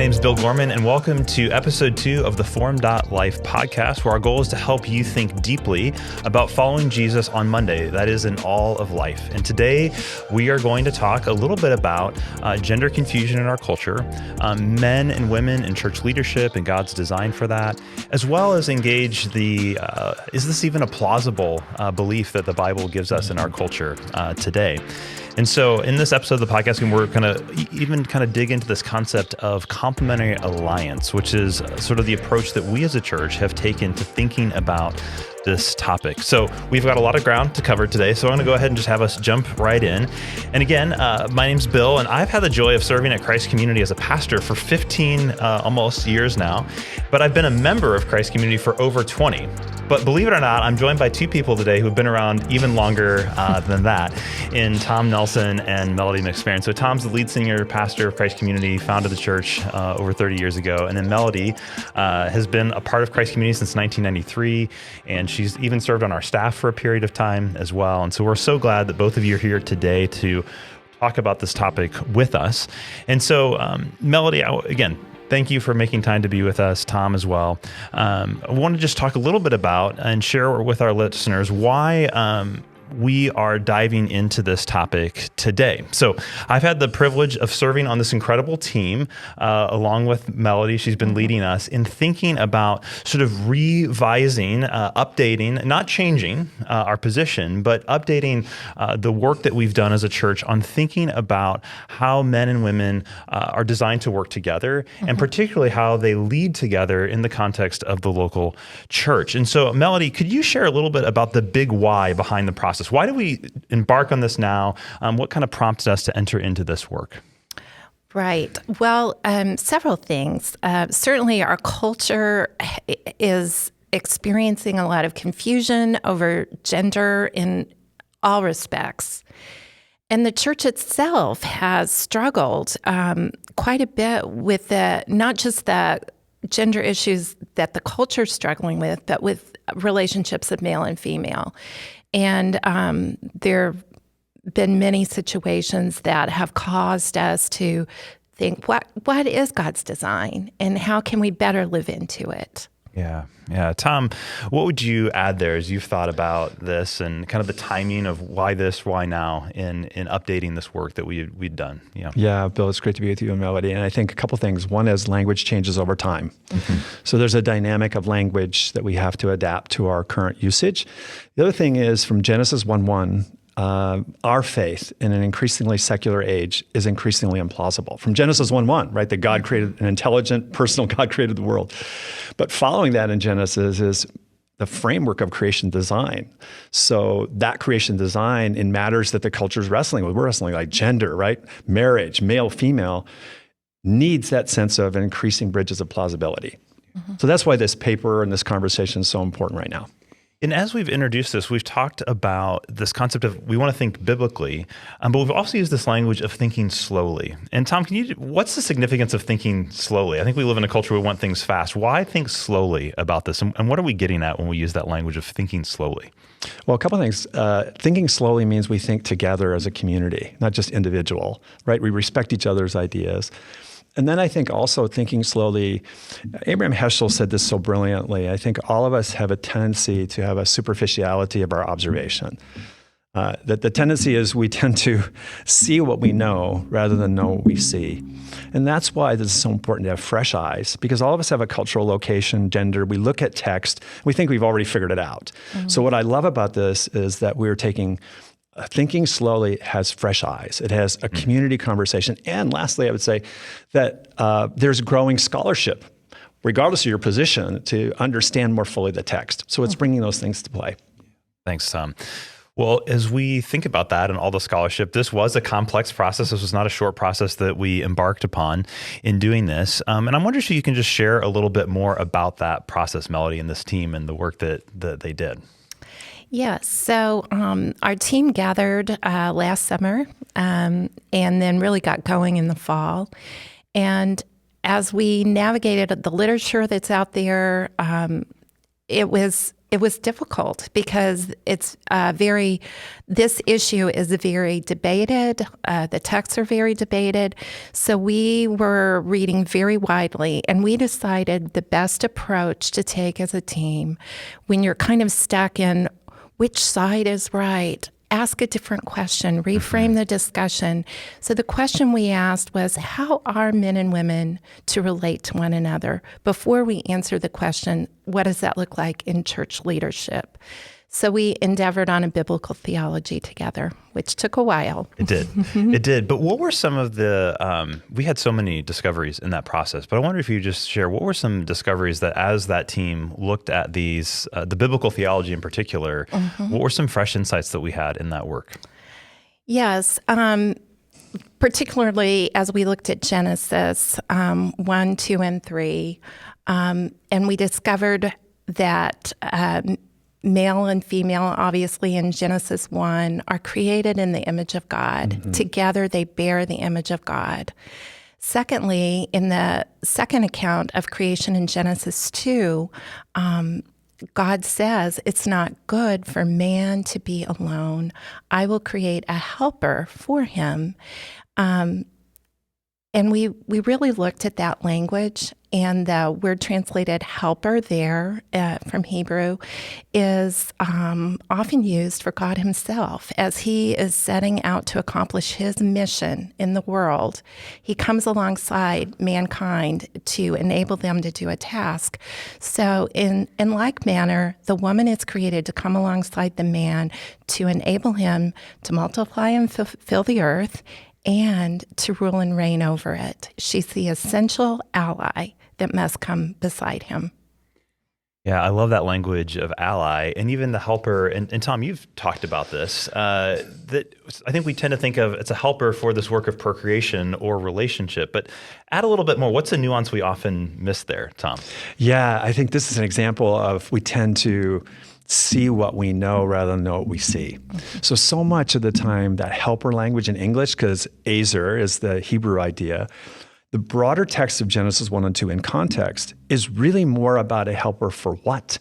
name is Bill Gorman, and welcome to episode 2 of the theFormed.life podcast, where our goal is to help you think deeply about following Jesus on Monday, that is, in all of life. And today, we are going to talk a little bit about gender confusion in our culture, men and women in church leadership and God's design for that, as well as engage the, is this even a plausible belief that the Bible gives us in our culture today? And so in this episode of the podcast, we're going to dig into this concept of complementary alliance, which is sort of the approach that we as a church have taken to thinking about this topic. So we've got a lot of ground to cover today, so I'm going to go ahead and just have us jump right in. And again, my name's Bill, and I've had the joy of serving at Christ Community as a pastor for 15 almost years now, but I've been a member of Christ Community for over 20. But believe it or not, I'm joined by two people today who have been around even longer than that, in Tom Nelson and Melody McSparran. So Tom's the lead singer, pastor of Christ Community, founded the church over 30 years ago. And then Melody has been a part of Christ Community since 1993, and she's even served on our staff for a period of time as well. And so we're so glad that both of you are here today to talk about this topic with us. And so, Melody, again, thank you for making time to be with us, Tom, as well. I want to just talk a little bit about and share with our listeners why we are diving into this topic today. So I've had the privilege of serving on this incredible team along with Melody. She's been leading us in thinking about sort of revising, updating, not changing our position, but updating the work that we've done as a church on thinking about how men and women are designed to work together, and particularly how they lead together in the context of the local church. And so, Melody, could you share a little bit about the big why behind the process? Why do we embark on this now? What kind of prompted us to enter into this work? Right. Well, several things. Certainly our culture is experiencing a lot of confusion over gender in all respects. And the church itself has struggled quite a bit with not just the gender issues that the culture is struggling with, but with relationships of male and female. And there have been many situations that have caused us to think, what is God's design, and how can we better live into it? Yeah. Tom, what would you add there as you've thought about this and kind of the timing of why this, why now in updating this work that we'd done? Yeah, Bill, it's great to be with you and Melody. And I think a couple things. One is language changes over time. So there's a dynamic of language that we have to adapt to our current usage. The other thing is from Genesis 1:1, our faith in an increasingly secular age is increasingly implausible. From Genesis 1:1, right, that God created an intelligent, personal God created the world. But following that in Genesis is the framework of creation design. So that creation design in matters that the culture is wrestling with, we're wrestling like gender, right? Marriage, male, female, needs that sense of increasing bridges of plausibility. So that's why this paper and this conversation is so important right now. And as we've introduced this, we've talked about this concept of we want to think biblically, but we've also used this language of thinking slowly. And Tom, what's the significance of thinking slowly? I think we live in a culture where we want things fast. Why think slowly about this? And what are we getting at when we use that language of thinking slowly? Well, a couple of things. Thinking slowly means we think together as a community, not just individual, right? We respect each other's ideas. And then I think also thinking slowly, Abraham Heschel said this so brilliantly. I think all of us have a tendency to have a superficiality of our observation. That the tendency is we tend to see what we know rather than know what we see. And that's why this is so important to have fresh eyes, because all of us have a cultural location, gender. We look at text, we think we've already figured it out. So what I love about this is that we're taking thinking slowly has fresh eyes. It has a community conversation. And lastly, I would say that there's growing scholarship, regardless of your position, to understand more fully the text. So it's bringing those things to play. Thanks, Tom. Well, as we think about that and all the scholarship, this was a complex process. This was not a short process that we embarked upon in doing this. And I'm wondering if you can just share a little bit more about that process, Melody, and this team and the work that they did. Yes. So our team gathered last summer and then really got going in the fall. And as we navigated the literature that's out there, it was it was difficult because this issue is very debated. The texts are very debated. So we were reading very widely, and we decided the best approach to take as a team when you're kind of stuck in which side is right, ask a different question, reframe the discussion. So the question we asked was, how are men and women to relate to one another? Before we answer the question, what does that look like in church leadership? So we endeavored on a biblical theology together, which took a while. It did. It did. But what were some of the, we had so many discoveries in that process, but I wonder if you just share, what were some discoveries that as that team looked at these, the biblical theology in particular, what were some fresh insights that we had in that work? Yes. Particularly as we looked at Genesis 1, 2, and 3, and we discovered that male and female, obviously in Genesis 1, are created in the image of God. Together they bear the image of God. Secondly, in the second account of creation in Genesis 2, God says, it's not good for man to be alone. I will create a helper for him. And we really looked at that language, and the word translated helper there from Hebrew is often used for God himself. As he is setting out to accomplish his mission in the world, he comes alongside mankind to enable them to do a task. So in like manner, the woman is created to come alongside the man to enable him to multiply and fill the earth and to rule and reign over it. She's the essential ally that must come beside him. Yeah, I love that language of ally and even the helper. And Tom, you've talked about this, that I think we tend to think of it's a helper for this work of procreation or relationship, but add a little bit more. What's the nuance we often miss there, Tom? Yeah, I think this is an example of we tend to see what we know rather than know what we see. So much of the time that helper language in English, because Azer is the Hebrew idea, the broader text of Genesis 1 and 2 in context is really more about a helper for what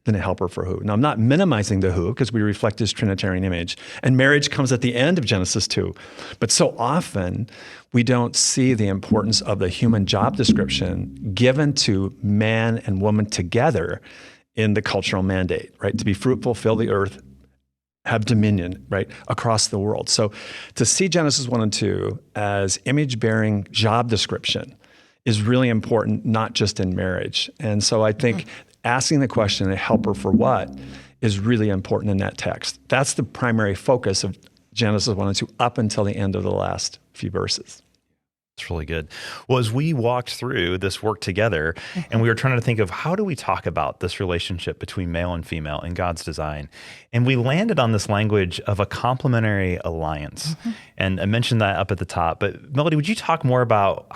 than a helper for who. Now, I'm not minimizing the who because we reflect his Trinitarian image. And marriage comes at the end of Genesis 2. But so often, we don't see the importance of the human job description given to man and woman together in the cultural mandate, right? To be fruitful, fill the earth, have dominion, right, across the world. So to see Genesis 1 and 2 as image-bearing job description is really important, not just in marriage. And so I think asking the question, a helper for what, is really important in that text. That's the primary focus of Genesis 1 and 2 up until the end of the last few verses. It's really good. Well, as we walked through this work together and we were trying to think of how do we talk about this relationship between male and female in God's design, and we landed on this language of a complementary alliance. And I mentioned that up at the top, but Melody, would you talk more about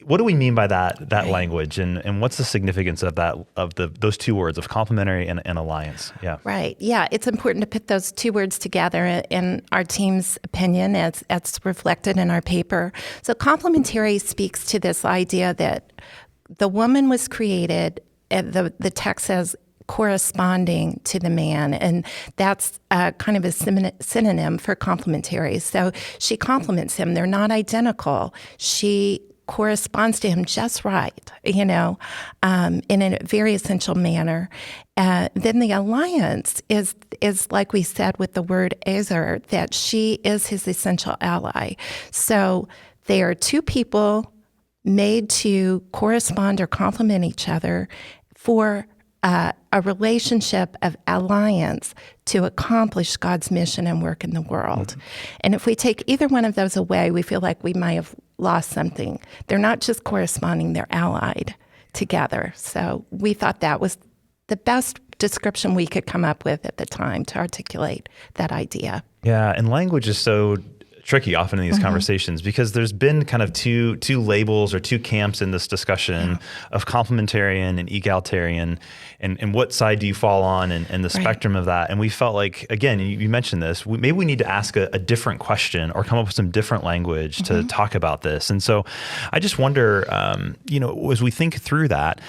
what do we mean by that language, and what's the significance of that, of those two words of complementary and alliance? Yeah. Right. Yeah. It's important to put those two words together in our team's opinion as reflected in our paper. So complementary speaks to this idea that the woman was created, the text says, corresponding to the man, and that's kind of a synonym for complementary. So she complements him. They're not identical. She corresponds to him just right, in a very essential manner. Then the alliance is like we said with the word Ezer, that she is his essential ally. So they are two people made to correspond or complement each other for a relationship of alliance to accomplish God's mission and work in the world. And if we take either one of those away, we feel like we might have lost something. They're not just corresponding, they're allied together. So we thought that was the best description we could come up with at the time to articulate that idea. Yeah, and language is so tricky often in these conversations because there's been kind of two labels or two camps in this discussion of complementarian and egalitarian, and what side do you fall on and the spectrum of that. And we felt like, again, you mentioned this, maybe we need to ask a different question or come up with some different language to talk about this. And so I just wonder, as we think through that,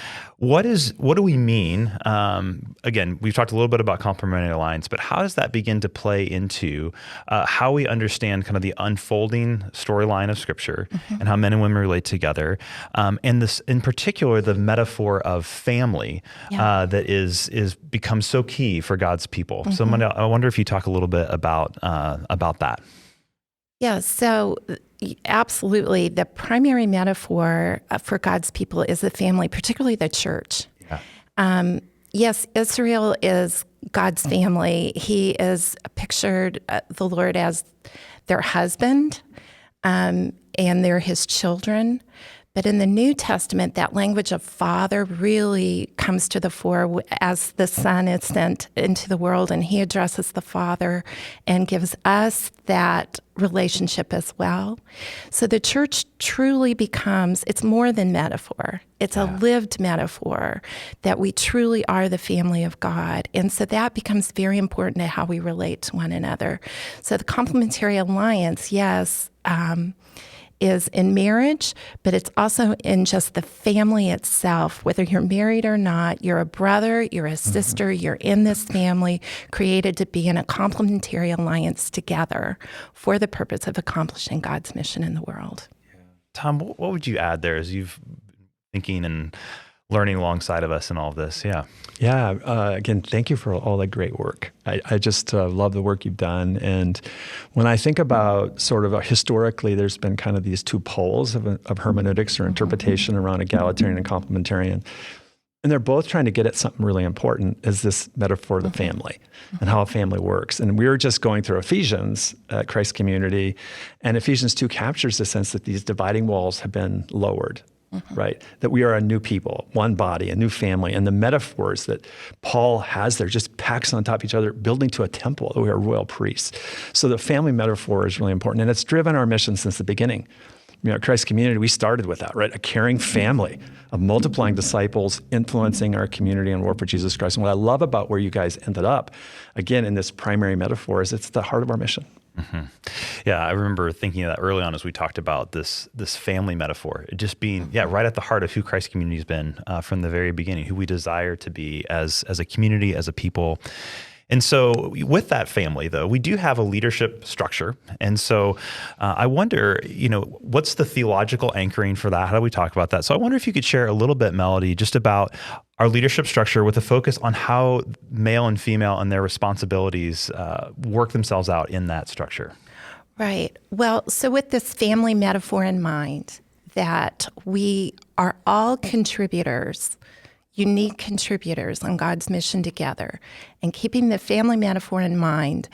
What do we mean? Again, we've talked a little bit about complementary alliance, but how does that begin to play into how we understand kind of the unfolding storyline of Scripture and how men and women relate together, and this, in particular, the metaphor of family that is becomes so key for God's people. So, I wonder if you talk a little bit about that. Yeah. So. Absolutely. The primary metaphor for God's people is the family, particularly the church. Yeah. Yes, Israel is God's family. He is pictured, the Lord, as their husband, and they're his children. But in the New Testament, that language of father really comes to the fore as the Son is sent into the world, and he addresses the Father and gives us that relationship as well. So the church truly becomes, it's more than metaphor. It's a lived metaphor that we truly are the family of God. And so that becomes very important to how we relate to one another. So the complementary alliance, yes, is in marriage, but it's also in just the family itself. Whether you're married or not, you're a brother, you're a sister, you're in this family, created to be in a complementary alliance together for the purpose of accomplishing God's mission in the world. Tom, what would you add there as you've been thinking and learning alongside of us in all of this? Again, thank you for all that great work. I just love the work you've done. And when I think about sort of historically, there's been kind of these two poles of hermeneutics or interpretation around egalitarian and complementarian. And they're both trying to get at something really important, is this metaphor of the family and how a family works. And we were just going through Ephesians at Christ Community, and Ephesians 2 captures the sense that these dividing walls have been lowered. Right? That we are a new people, one body, a new family. And the metaphors that Paul has there just packs on top of each other, building to a temple that we are royal priests. So the family metaphor is really important. And it's driven our mission since the beginning. At Christ Community, we started with that, right? A caring family of multiplying disciples, influencing our community and work for Jesus Christ. And what I love about where you guys ended up, again, in this primary metaphor, is it's the heart of our mission. Yeah, I remember thinking of that early on as we talked about this family metaphor, it just being right at the heart of who Christ Community has been from the very beginning, who we desire to be as a community, as a people. And so with that family, though, we do have a leadership structure. And so I wonder, what's the theological anchoring for that? How do we talk about that? So I wonder if you could share a little bit, Melody, just about our leadership structure with a focus on how male and female and their responsibilities work themselves out in that structure. Right. Well, so with this family metaphor in mind, that we are all contributors, unique contributors on God's mission together, and keeping the family metaphor in mind,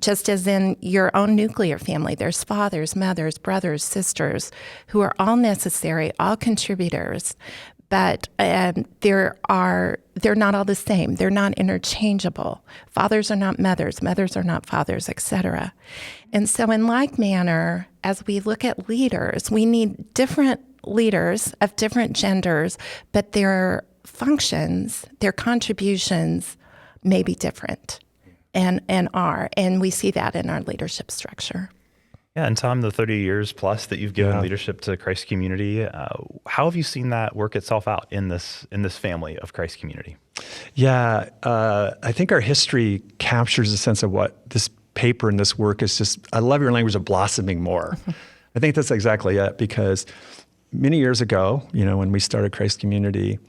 just as in your own nuclear family, there's fathers, mothers, brothers, sisters, who are all necessary, all contributors, but they're not all the same. They're not interchangeable. Fathers are not mothers, mothers are not fathers, etc. And so in like manner, as we look at leaders, we need different leaders of different genders, but their functions, their contributions may be different and are. And we see that in our leadership structure. Yeah, and Tom, the 30 years plus that you've given leadership to Christ Community, how have you seen that work itself out in this family of Christ Community? Yeah, I think our history captures a sense of what this paper and this work is just, I love your language of blossoming more. I think that's exactly it, because many years ago, when we started Christ Community,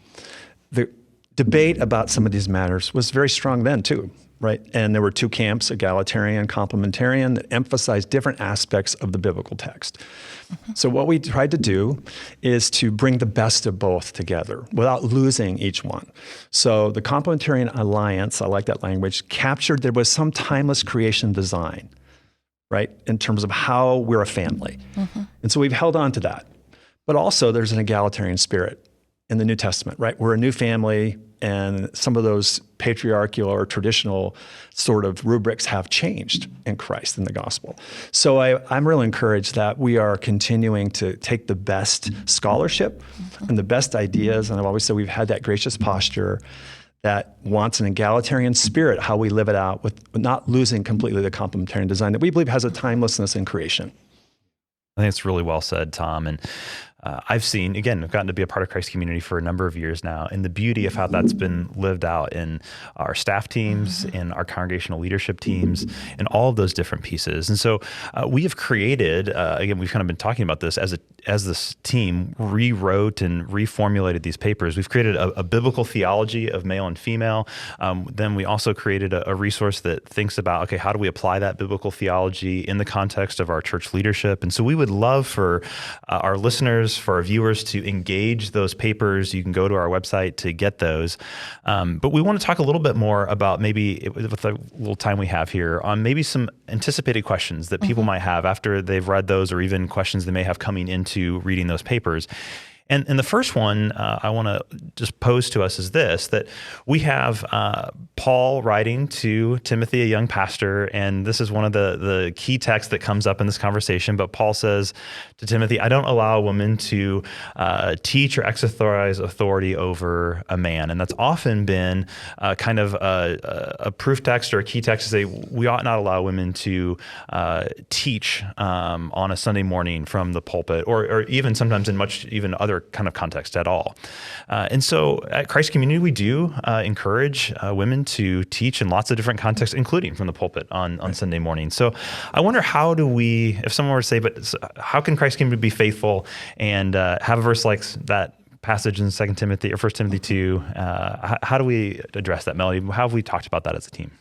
the debate about some of these matters was very strong then too, right? And there were two camps, egalitarian, complementarian, that emphasized different aspects of the biblical text. So what we tried to do is to bring the best of both together without losing each one. So the Complementarian Alliance, I like that language, captured there was some timeless creation design, right? In terms of how we're a family. And so we've held on to that. But also there's an egalitarian spirit in the New Testament, right? We're a new family, and some of those patriarchal or traditional sort of rubrics have changed in Christ, in the gospel. So I'm really encouraged that we are continuing to take the best scholarship and the best ideas, and I've always said we've had that gracious posture that wants an egalitarian spirit, how we live it out, with not losing completely the complementarian design that we believe has a timelessness in creation. I think it's really well said, Tom. And I've seen, again, I've gotten to be a part of Christ Community for a number of years now, and the beauty of how that's been lived out in our staff teams, in our congregational leadership teams, and all of those different pieces. And so we have created, again, we've kind of been talking about this as this team rewrote and reformulated these papers. We've created a biblical theology of male and female. Then we also created a resource that thinks about, okay, how do we apply that biblical theology in the context of our church leadership? And so we would love for our listeners, for our viewers to engage those papers. You can go to our website to get those. But we want to talk a little bit more about, maybe with the little time we have here, on maybe some anticipated questions that people might have after they've read those, or even questions they may have coming into reading those papers. And the first one I want to just pose to us is this, that we have Paul writing to Timothy, a young pastor, and this is one of the key texts that comes up in this conversation. But Paul says to Timothy, I don't allow a woman to teach or exercise authority over a man. And that's often been kind of a proof text or a key text to say we ought not allow women to teach on a Sunday morning from the pulpit, or even sometimes in even other kind of context at all. And so at Christ Community, we do encourage women to teach in lots of different contexts, including from the pulpit on Sunday morning. So I wonder, how do we, if someone were to say, but how can Christ Community be faithful and have a verse like that passage in 2 Timothy or 1 Timothy 2, how do we address that, Melody? How have we talked about that as a team?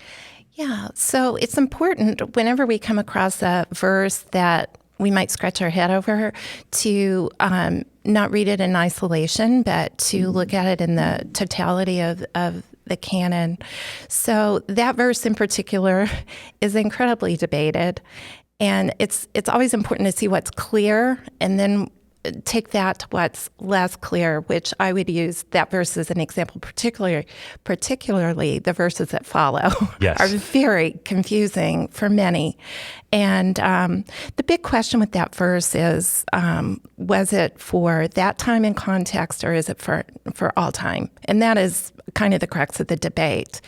Yeah, so it's important whenever we come across a verse that we might scratch our head over to not read it in isolation, but to look at it in the totality of the canon. So that verse in particular is incredibly debated, and it's always important to see what's clear and then take that to what's less clear, which I would use that verse as an example, particularly the verses that follow are very confusing for many. And the big question with that verse is, was it for that time and context, or is it for all time? And that is kind of the crux of the debate.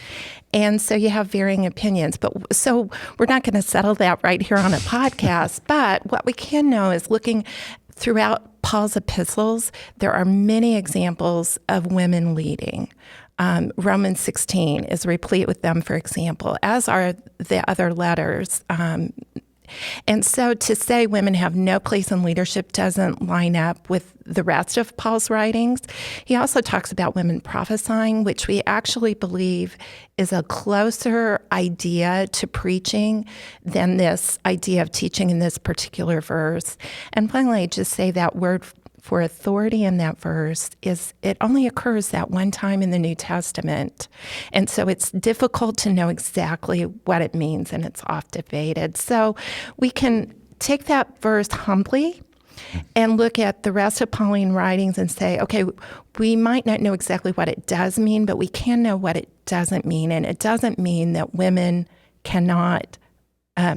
And so you have varying opinions. So we're not going to settle that right here on a podcast, but what we can know is, looking throughout Paul's epistles, there are many examples of women leading. Romans 16 is replete with them, for example, as are the other letters. And so to say women have no place in leadership doesn't line up with the rest of Paul's writings. He also talks about women prophesying, which we actually believe is a closer idea to preaching than this idea of teaching in this particular verse. And finally, just say that word for authority in that verse it only occurs that one time in the New Testament. And so it's difficult to know exactly what it means, and it's oft debated. So we can take that verse humbly and look at the rest of Pauline writings and say, okay, we might not know exactly what it does mean, but we can know what it doesn't mean. And it doesn't mean that women cannot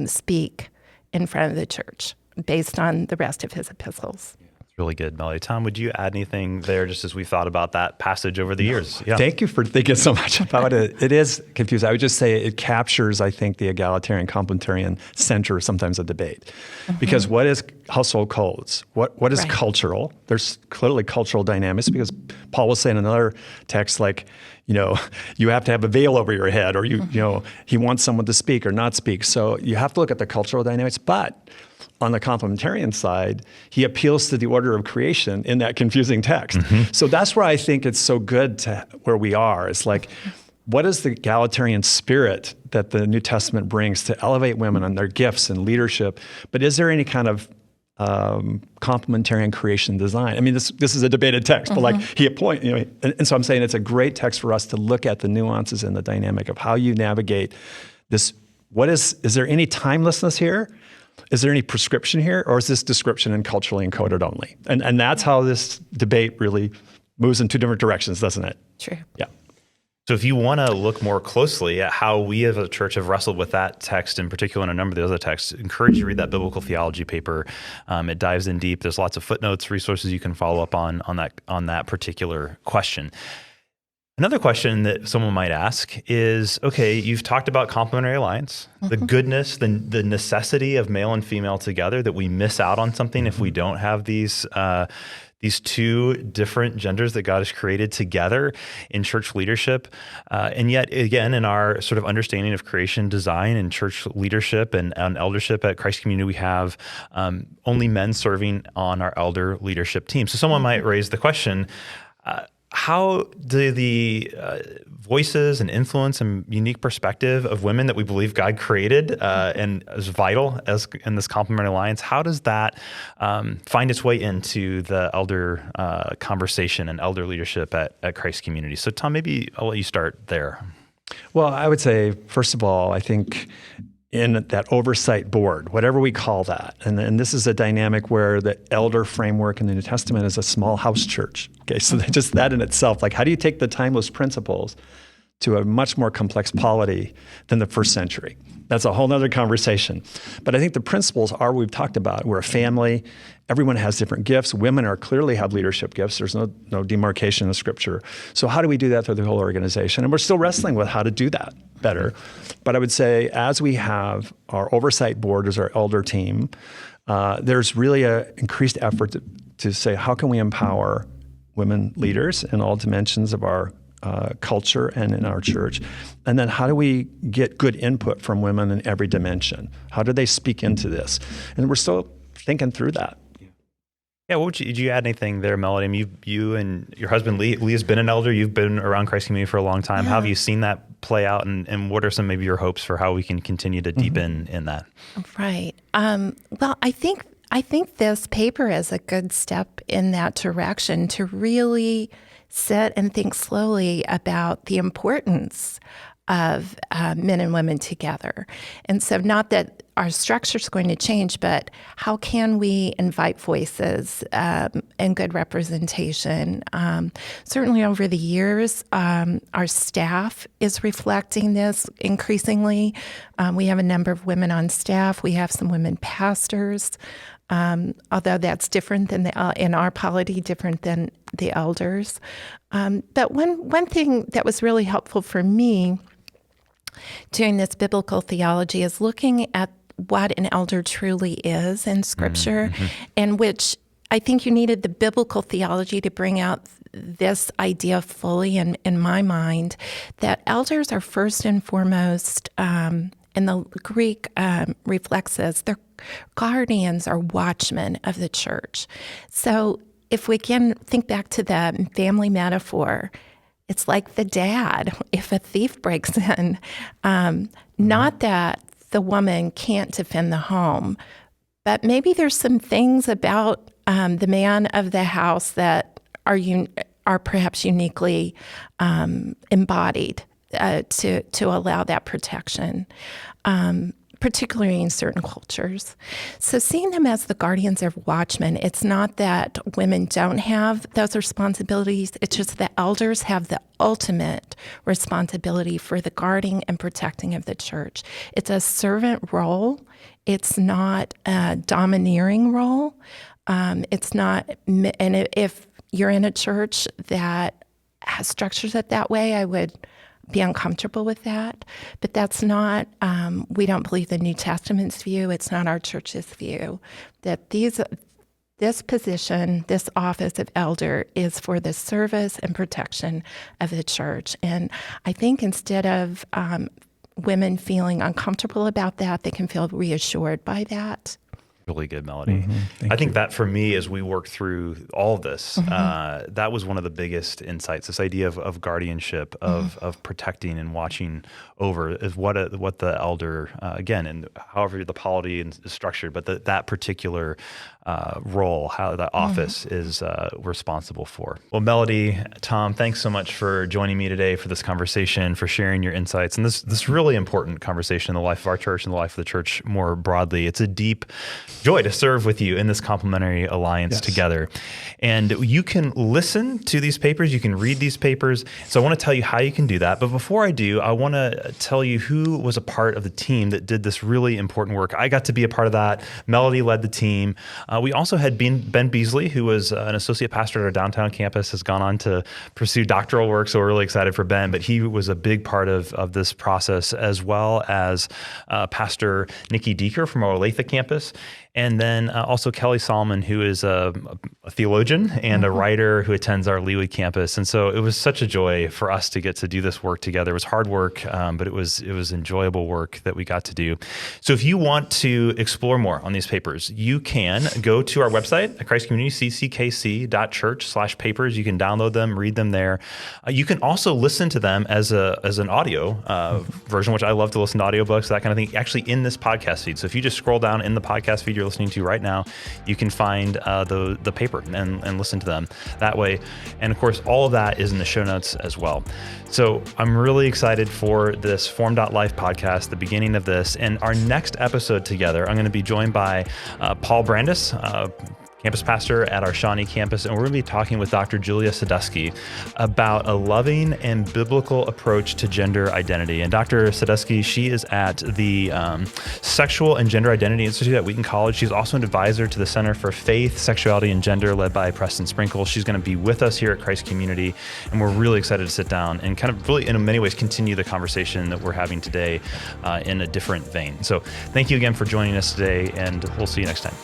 speak in front of the church based on the rest of his epistles. Really good, Melody. Tom, would you add anything there, just as we've thought about that passage over the years? Yeah. Thank you for thinking so much about it. It is confusing. I would just say it captures, I think, the egalitarian, complementarian center sometimes of debate. Because what is household codes? What is cultural? There's clearly cultural dynamics, because Paul will say in another text, like, you have to have a veil over your head, or he wants someone to speak or not speak. So you have to look at the cultural dynamics. But on the complementarian side, he appeals to the order of creation in that confusing text. So that's where I think it's so good to where we are. It's like, what is the egalitarian spirit that the New Testament brings to elevate women and their gifts and leadership? But is there any kind of complementarian creation design? I mean, this is a debated text, but like and so I'm saying it's a great text for us to look at the nuances and the dynamic of how you navigate this. Is there any timelessness here? Is there any prescription here, or is this description and culturally encoded only? And that's how this debate really moves in two different directions, doesn't it? True. Yeah. So if you want to look more closely at how we as a church have wrestled with that text in particular and a number of the other texts, I encourage you to read that biblical theology paper. It dives in deep. There's lots of footnotes, resources you can follow up on that particular question. Another question that someone might ask is, okay, you've talked about complementary alliance, the goodness, the necessity of male and female together, that we miss out on something if we don't have these two different genders that God has created together in church leadership. And yet, again, in our sort of understanding of creation design and church leadership and eldership at Christ Community, we have only men serving on our elder leadership team. So someone might raise the question, how do the voices and influence and unique perspective of women that we believe God created and is vital as in this complementary alliance, how does that find its way into the elder conversation and elder leadership at Christ Community? So Tom, maybe I'll let you start there. Well, I would say, first of all, I think in that oversight board, whatever we call that. And this is a dynamic where the elder framework in the New Testament is a small house church. Okay, so just that in itself, like how do you take the timeless principles to a much more complex polity than the first century? That's a whole nother conversation. But I think the principles are what we've talked about. We're a family. Everyone has different gifts. Women clearly have leadership gifts. There's no demarcation in the scripture. So how do we do that through the whole organization? And we're still wrestling with how to do that better. But I would say as we have our oversight board as our elder team, there's really an increased effort to say, how can we empower women leaders in all dimensions of our culture and in our church? And then how do we get good input from women in every dimension? How do they speak into this? And we're still thinking through that. Yeah, did you add anything there, Melody? I mean, you and your husband, Lee has been an elder. You've been around Christ Community for a long time. Yeah. How have you seen that play out? And what are some maybe your hopes for how we can continue to deepen in that? Right. Well, I think this paper is a good step in that direction to really sit and think slowly about the importance of men and women together. And so not that our structure is going to change, but how can we invite voices and good representation? Certainly over the years, our staff is reflecting this increasingly. We have a number of women on staff. We have some women pastors, although that's different than in our polity, different than the elders. But one thing that was really helpful for me doing this biblical theology is looking at what an elder truly is in Scripture, and which I think you needed the biblical theology to bring out this idea fully in my mind, that elders are first and foremost, and the Greek reflects this, they're guardians or watchmen of the church. So if we can think back to the family metaphor, it's like the dad, if a thief breaks in, not that the woman can't defend the home, but maybe there's some things about the man of the house that are perhaps uniquely embodied to allow that protection, particularly in certain cultures. So seeing them as the guardians of watchmen, it's not that women don't have those responsibilities, it's just that elders have the ultimate responsibility for the guarding and protecting of the church. It's a servant role. It's not a domineering role. It's not, and if you're in a church that has structures it that way, I would be uncomfortable with that. But that's not, we don't believe the New Testament's view. It's not our church's view. That this position, this office of elder is for the service and protection of the church. And I think instead of women feeling uncomfortable about that, they can feel reassured by that. Really good, Melody. I think that for me, as we work through all of this, that was one of the biggest insights. This idea of guardianship, of protecting and watching over, is what the elder, again, and however the polity is structured, but that particular role, how the office is responsible for. Well, Melody, Tom, thanks so much for joining me today for this conversation, for sharing your insights, and this really important conversation in the life of our church and the life of the church more broadly. It's a deep joy to serve with you in this complementary alliance together. And you can listen to these papers, you can read these papers. So I want to tell you how you can do that. But before I do, I want to tell you who was a part of the team that did this really important work. I got to be a part of that. Melody led the team. We also had Ben Beasley, who was an associate pastor at our downtown campus, has gone on to pursue doctoral work, so we're really excited for Ben, but he was a big part of this process, as well as Pastor Nikki Deeker from our Olathe campus. And then also Kelly Solomon, who is a theologian and a writer who attends our Leeway campus. And so it was such a joy for us to get to do this work together. It was hard work, but it was enjoyable work that we got to do. So if you want to explore more on these papers, you can go to our website at christcommunityccc.church/papers. You can download them, read them there. You can also listen to them as an audio version, which I love to listen to audiobooks, that kind of thing, actually in this podcast feed. So if you just scroll down in the podcast feed you're listening to right now, you can find the paper and listen to them that way. And of course, all of that is in the show notes as well. So I'm really excited for this Formed.life podcast, the beginning of this. And our next episode together, I'm going to be joined by Paul Brandis, campus pastor at our Shawnee campus, and we're going to be talking with Dr. Julia Sadusky about a loving and biblical approach to gender identity. And Dr. Sadusky, she is at the Sexual and Gender Identity Institute at Wheaton College. She's also an advisor to the Center for Faith, Sexuality, and Gender, led by Preston Sprinkle. She's going to be with us here at Christ Community, and we're really excited to sit down and kind of really, in many ways, continue the conversation that we're having today in a different vein. So thank you again for joining us today, and we'll see you next time.